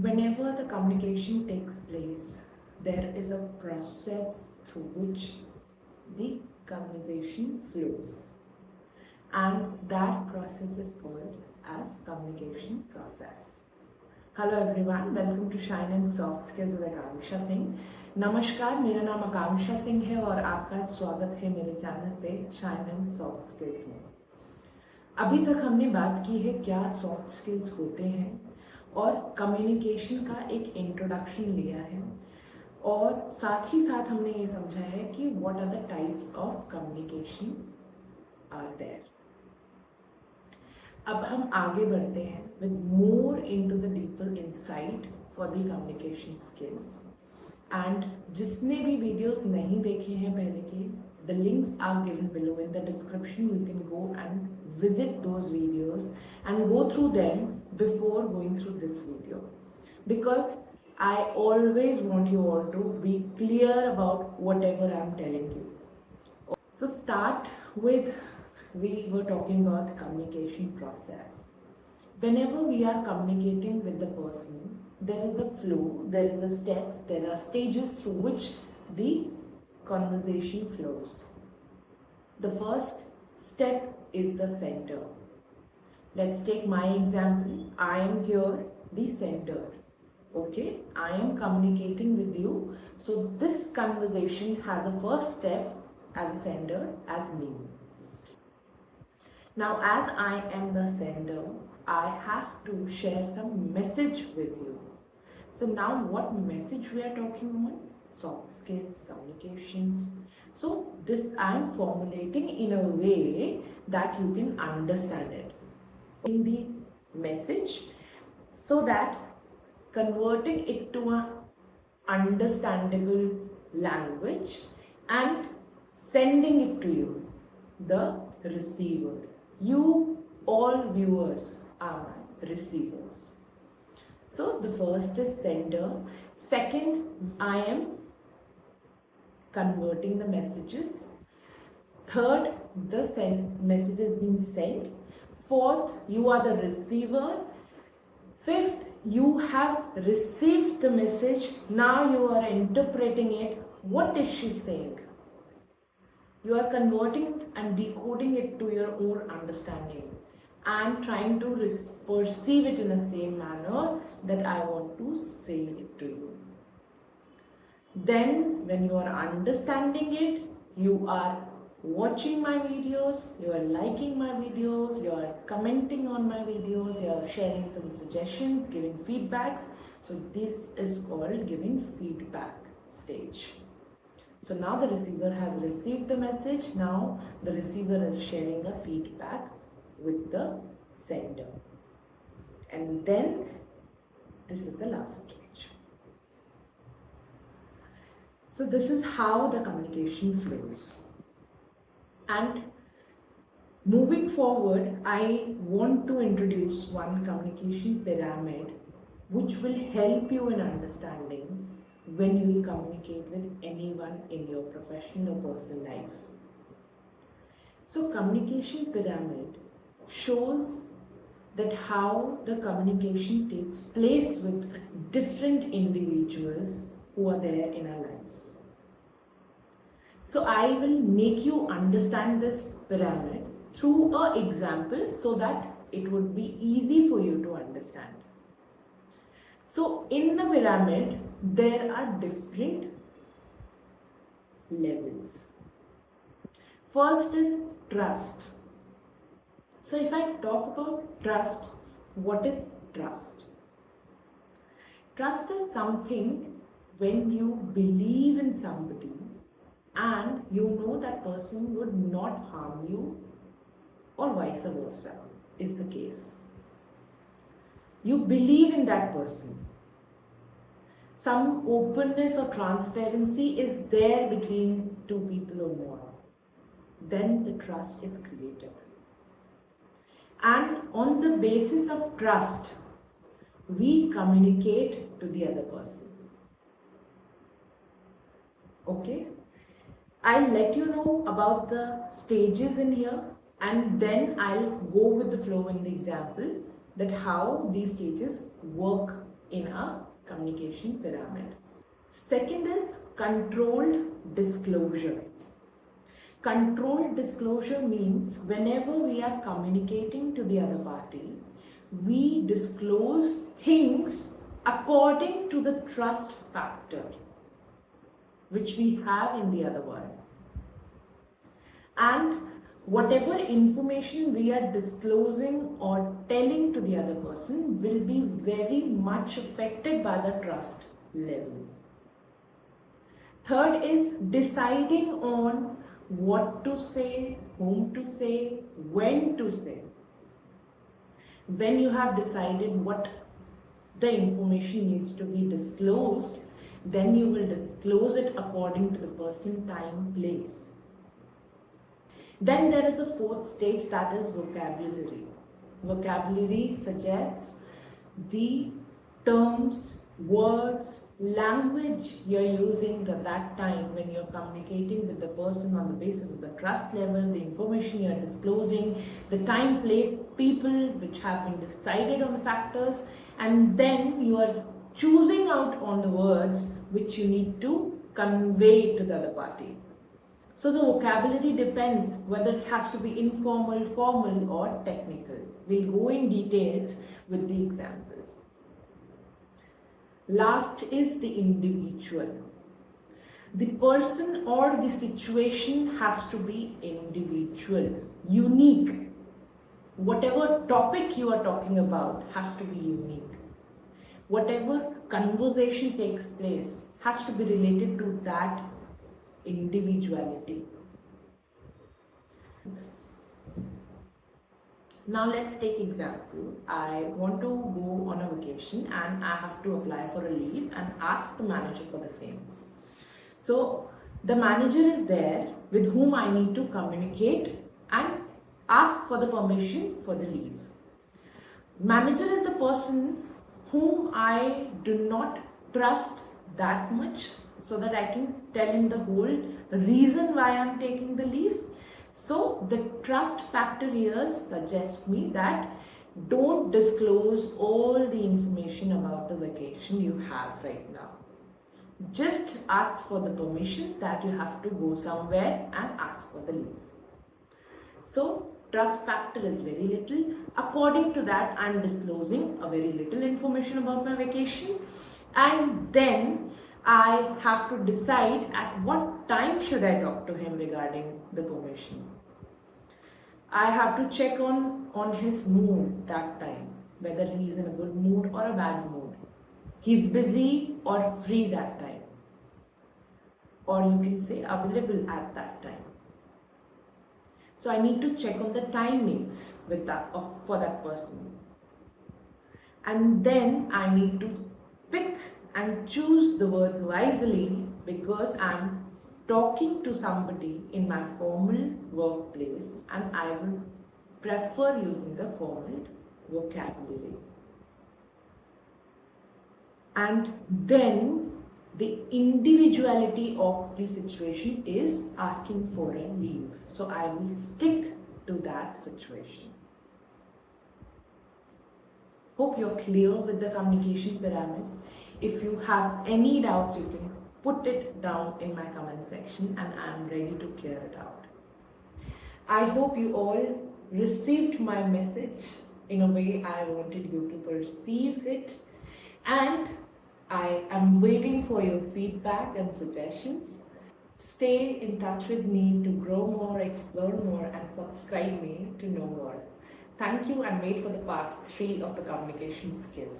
Whenever the communication takes place, there is a process through which the conversation flows, and that process is called as communication process. Hello everyone, welcome to Shine and Soft Skills with Akanksha Singh. नमस्कार, मेरा नाम आकांक्षा सिंह है और आपका स्वागत है मेरे channel पे शाइन एंड सॉफ्ट स्किल्स में। अभी तक हमने बात की है क्या सॉफ्ट स्किल्स होते हैं और कम्युनिकेशन का एक इंट्रोडक्शन लिया है, और साथ ही साथ हमने ये समझा है कि what are the types of communication are there. अब हम आगे बढ़ते हैं with more into the deeper insight for the communication skills. And जिसने भी वीडियोस नहीं देखे हैं पहले के, the links are given below in the description. You can go and visit those videos and go through them before going through this video, because I always want you all to be clear about whatever I'm telling you. So start with, we were talking about the communication process. Whenever we are communicating with the person, there is a flow, there is a steps, there are stages through which the conversation flows. The first step is the center. Let's take my example. I am here, the center. Okay, I am communicating with you. So this conversation has a first step as a sender, as me. Now, as I am the sender, I have to share some message with you. So now what message we are talking on? Soft skills, communications. So this I am formulating in a way that you can understand it in the message, so that converting it to a understandable language and sending it to you, the receiver. You all viewers are my receivers. So the first is sender. Second, I am converting the messages. Third, the message is being sent. Fourth, you are the receiver. Fifth, you have received the message. Now you are interpreting it. What is she saying? You are converting and decoding it to your own understanding and trying to perceive it in the same manner that I want to say it to you. Then when you are understanding it, you are watching my videos, you are liking my videos, you are commenting on my videos, you are sharing some suggestions, giving feedbacks. So this is called giving feedback stage. So now the receiver has received the message. Now the receiver is sharing a feedback with the sender. And then this is the last stage. So this is how the communication flows. And moving forward, I want to introduce one communication pyramid which will help you in understanding when you communicate with anyone in your professional or personal life. So communication pyramid shows that how the communication takes place with different individuals who are there in our life. So I will make you understand this pyramid through an example so that it would be easy for you to understand. So in the pyramid, there are different levels. First is trust. So if I talk about trust, what is trust? Trust is something when you believe in somebody and you know that person would not harm you, or vice versa is the case. You believe in that person. Some openness or transparency is there between two people or more. Then the trust is created. And on the basis of trust, we communicate to the other person. Okay? I'll let you know about the stages in here, and then I'll go with the flow in the example that how these stages work in a communication pyramid. Second is controlled disclosure. Controlled disclosure means whenever we are communicating to the other party, we disclose things according to the trust factor which we have in the other one. And whatever information we are disclosing or telling to the other person will be very much affected by the trust level. Third is deciding on what to say, whom to say, when to say. When you have decided what the information needs to be disclosed, then you will disclose it according to the person, time, place. Then there is a fourth stage, that is vocabulary. Vocabulary suggests the terms, words, language you're using at that time when you're communicating with the person on the basis of the trust level, the information you're disclosing, the time, place, people which have been decided on the factors, and then you are choosing out on the words which you need to convey to the other party. So the vocabulary depends whether it has to be informal, formal or technical. We'll go in details with the example. Last is the individual. The person or the situation has to be individual, unique. Whatever topic you are talking about has to be unique. Whatever conversation takes place has to be related to that individuality. Now let's take example. I want to go on a vacation and I have to apply for a leave and ask the manager for the same. So the manager is there with whom I need to communicate and ask for the permission for the leave. Manager is the person whom I do not trust that much so that I can tell him the whole reason why I am taking the leave. So the trust factor here suggests me that don't disclose all the information about the vacation you have right now. Just ask for the permission that you have to go somewhere and ask for the leave. So trust factor is very little. According to that, I am disclosing a very little information about my vacation, and then I have to decide at what time should I talk to him regarding the permission. I have to check on his mood that time, whether he is in a good mood or a bad mood. He's busy or free that time, or you can say available at that time. So I need to check on the timings with that for that person, and then I need to pick and choose the words wisely because I'm talking to somebody in my formal workplace and I will prefer using the formal vocabulary. And then the individuality of the situation is asking for a leave. So I will stick to that situation. Hope you're clear with the communication pyramid. If you have any doubts, you can put it down in my comment section and I am ready to clear it out. I hope you all received my message in a way I wanted you to perceive it, and I am waiting for your feedback and suggestions. Stay in touch with me to grow more, explore more, and subscribe me to know more. Thank you, and wait for the part 3 of the communication skills.